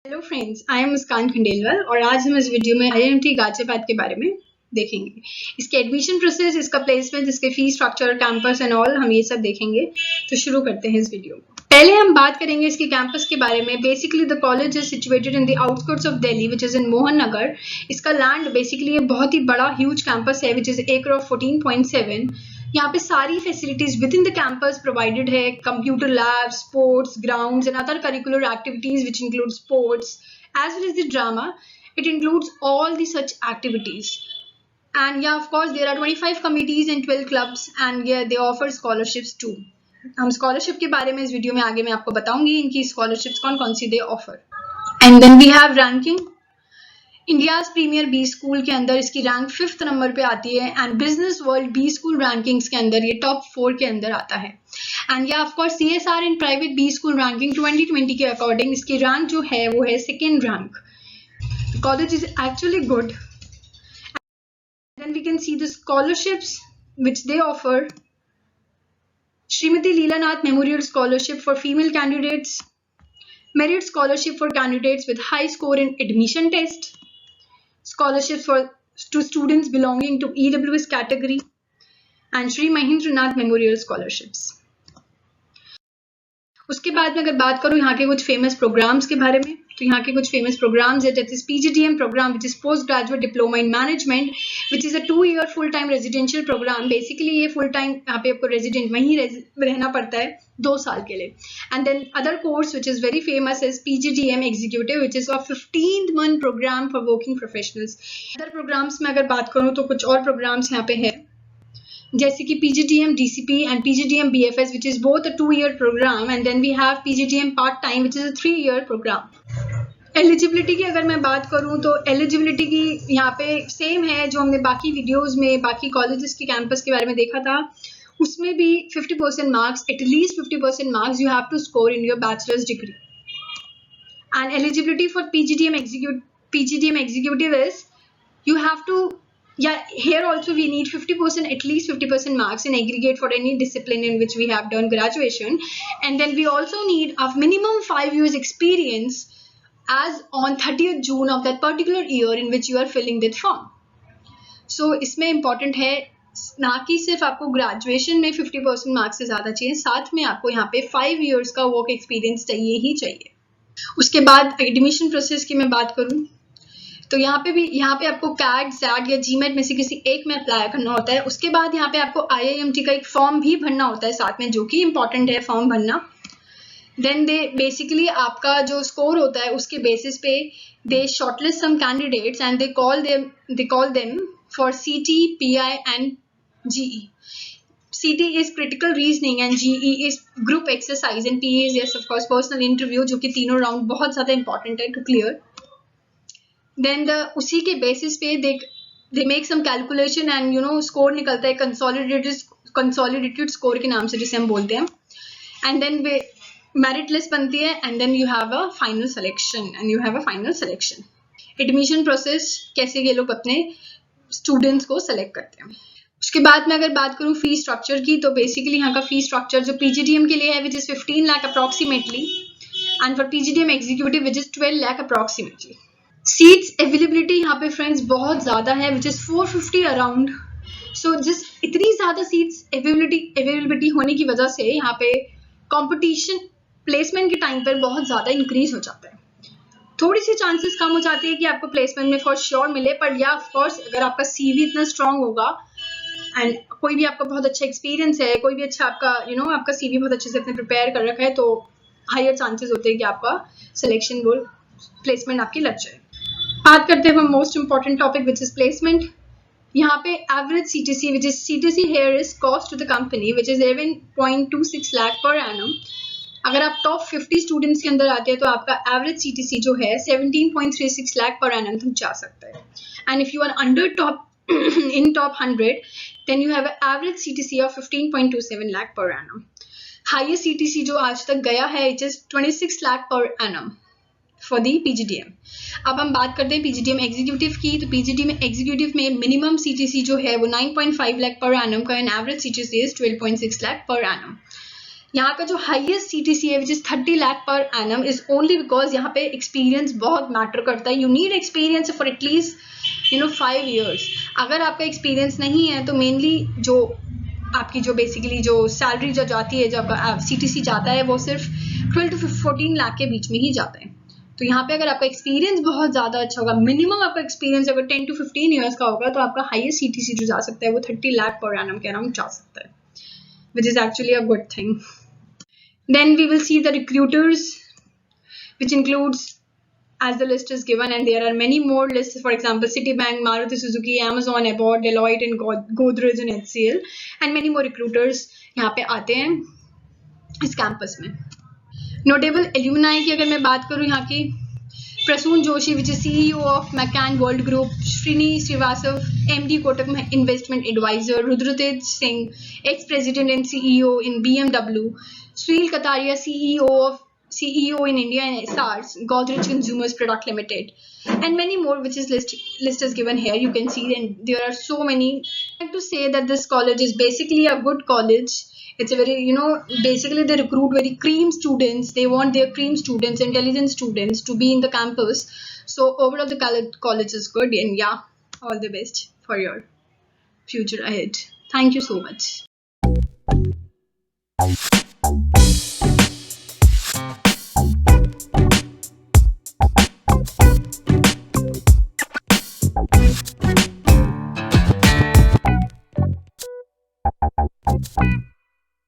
Hello friends, I am मुस्कान खंडेलवाल और आज हम इस वीडियो में आईआईएमटी गाजियाबाद के बारे में देखेंगे। इसके एडमिशन प्रोसेस, इसका प्लेसमेंट, इसके fees structure, campus and all हम ये सब देखेंगे। तो शुरू करते हैं इस वीडियो को। पहले हम बात करेंगे इसके कैंपस के बारे में। Basically the college is situated in the outskirts of Delhi which is in Mohan Nagar. इसका लैंड बेसिकली बहुत ही बड़ा ह्यूज कैंपस है विच इज एकड़ ऑफ 14.7। यहाँ पे सारी facilities within the campus provided है। Computer lab, sports grounds and other curricular activities which include sports as well as the drama. It includes all the such activities. And yeah, of course, there are 25 committees and 12 clubs and yeah, they offer scholarships too. हम scholarship के बारे में इस video में आगे मैं आपको बताऊंगी इनकी स्कॉलरशिप्स कौन कौन सी they offer. And then we have ranking. India's premier B school के अंदर इसकी रैंक 5th नंबर पे आती है and business world B school rankings के अंदर ये टॉप 4 के अंदर आता है। एंड या of course CSR in private B school ranking 2020 के अकॉर्डिंग इसकी रैंक जो है वो है 2nd rank. College is actually good. Then we can see the scholarships which they offer. Shrimati Leelanath memorial scholarship for female candidates, merit scholarship for candidates with high score in admission test, scholarships to students belonging to EWS category, and Sri Mahendranath Memorial scholarships. उसके बाद में अगर बात करूँ यहाँ के कुछ famous programmes के बारे में, तो यहाँ के कुछ फेमस प्रोग्राम्स है that is PGDM program which is post graduate diploma in management which is a 2-year full time residential program. Basically ये फुल टाइम यहाँ पे आपको रेजिडेंट वहीं रहना पड़ता है 2 साल के लिए। And then other course which is very famous is PGDM executive which is a 15th month program for working professionals. Other programs में अगर बात करूँ तो कुछ और प्रोग्राम्स यहाँ पे है जैसे कि PGDM DCP and PGDM BFS which is both a 2-year program and then we have PGDM part time which is a 3-year program. Eligibility की अगर मैं बात करूं तो एलिजिबिलिटी की यहाँ पे सेम है जो हमने बाकी वीडियोस में बाकी कॉलेजेस के कैंपस के बारे में देखा था। उसमें भी 50% marks, at least 50% marks you have to score in your bachelor's degree. And eligibility for PGDM executive is you have to here also we need 50%, at least 50% marks in aggregate for any discipline in which we have done graduation. And then we also need a minimum 5 years experience as on 30th June of that particular year in which you are filling that form. So इसमें important है ना कि सिर्फ आपको graduation में 50% marks से ज़्यादा चाहिए, साथ में आपको यहाँ पे 5 years का वर्क एक्सपीरियंस चाहिए ही चाहिए। उसके बाद एडमिशन प्रोसेस की मैं बात करूँ तो यहाँ पे आपको CAT, SAT या GMAT में से किसी एक में अप्लाई करना होता है। उसके बाद यहाँ पे आपको IIMT का एक फॉर्म भी भरना होता है साथ में, जो कि इम्पोर्टेंट है फॉर्म भरना। देन दे बेसिकली आपका जो स्कोर होता है उसके बेसिस पे they shortlist some candidates and they call them for CT, PI एंड GE. CT is critical reasoning and GE is group exercise and PA is yes of course personal interview, जो कि तीनों round बहुत ज़्यादा important है to clear. Then उसी के basis पे they make some calculation and score निकलता है कंसोलिडेटेड स्कोर के नाम से जिसे हम बोलते हैं। एंड देन मेरिट लिस्ट बनती है and then you have a final selection. Admission process कैसे ये लोग अपने स्टूडेंट्स को सेलेक्ट करते हैं। उसके बाद में अगर बात करूँ फी स्ट्रक्चर की तो बेसिकली यहाँ का फी स्ट्रक्चर जो PGDM के लिए है which is 15 lakh approximately and for PGDM executive which is 12 lakh approximately. Seats availability यहाँ पे फ्रेंड्स बहुत ज़्यादा है विच इज़ 450 अराउंड। सो जिस इतनी ज़्यादा सीट्स अवेलेबिलिटी होने की वजह से यहाँ पे कंपटीशन प्लेसमेंट के टाइम पर बहुत ज़्यादा इंक्रीज हो जाता है। थोड़ी सी चांसेस कम हो जाती है कि आपको प्लेसमेंट में फॉर श्योर मिले, पर या ऑफकोर्स अगर आपका CV इतना स्ट्रांग होगा एंड कोई भी आपका बहुत अच्छा एक्सपीरियंस है, कोई भी अच्छा आपका आपका CV बहुत अच्छे से अपने प्रिपेयर कर रखा है, तो हायर चांसेस होते हैं कि आपका सिलेक्शन वो प्लेसमेंट आपकी लग जाए। बात करते हैं most important topic which is placement. यहाँ पे average CTC which is CTC here is cost to the company which is 11.26 lakh per annum. अगर आप टॉप 50 स्टूडेंट्स के अंदर आते हैं तो आपका एवरेज CTC जो है 17.36 लाख पर एनम तक जा सकता है। And if you are under top 100 then you have average CTC of 15.27 lakh per annum. Highest CTC जो आज तक गया है it is 26 lakh per annum for the PGDM। अब हम बात करते हैं PGDM एग्जीक्यूटिव की, तो PGDM एग्जीक्यूटिव में मिनिमम CTC जो है वो 9.5 लाख पर एनम का and average CTC is 12.6 lakh per annum. यहाँ का जो हाईएस्ट CTC है which is 30 lakh per annum is only because यहाँ पे एक्सपीरियंस बहुत मैटर करता है. You need experience for at least 5 years. अगर आपका एक्सपीरियंस नहीं है तो मेनली जो आपकी जो बेसिकली जो सैलरी जो जाती है, जब CTC जाता है वो सिर्फ 12 to 14 लाख के बीच में ही जाता है. तो यहाँ पे अगर आपका एक्सपीरियंस बहुत ज़्यादा अच्छा होगा, मिनिमम आपका एक्सपीरियंस अगर 10 to 15 years का होगा, तो आपका हाईएस्ट CTC जो जा सकता है वो 30 लाख पर एनम के अराउंड जा सकता है, which is actually a good thing. Then we will see the recruiters, which includes, as the list is given, and there are many more lists. For example, Citibank, Maruti Suzuki, Amazon, Abbott, Deloitte, and Godrej and HCL, and many more recruiters यहाँ पे आते हैं इस campus में. Notable alumni की अगर मैं बात करूँ यहाँ की, Prasoon Joshi which is CEO of McCann World Group, Srini Srivastava MD Kotak investment advisor, Rudratej Singh ex president and CEO in BMW, Sunil Kataria CEO in India and SARS, Godrej Consumers Product Limited, and many more, which is list is given here. You can see, and there are so many. I like to say that this college is basically a good college. It's a very, basically they recruit very cream students. They want their cream students, intelligent students to be in the campus. So overall, the college is good, and yeah, all the best for your future ahead. Thank you so much.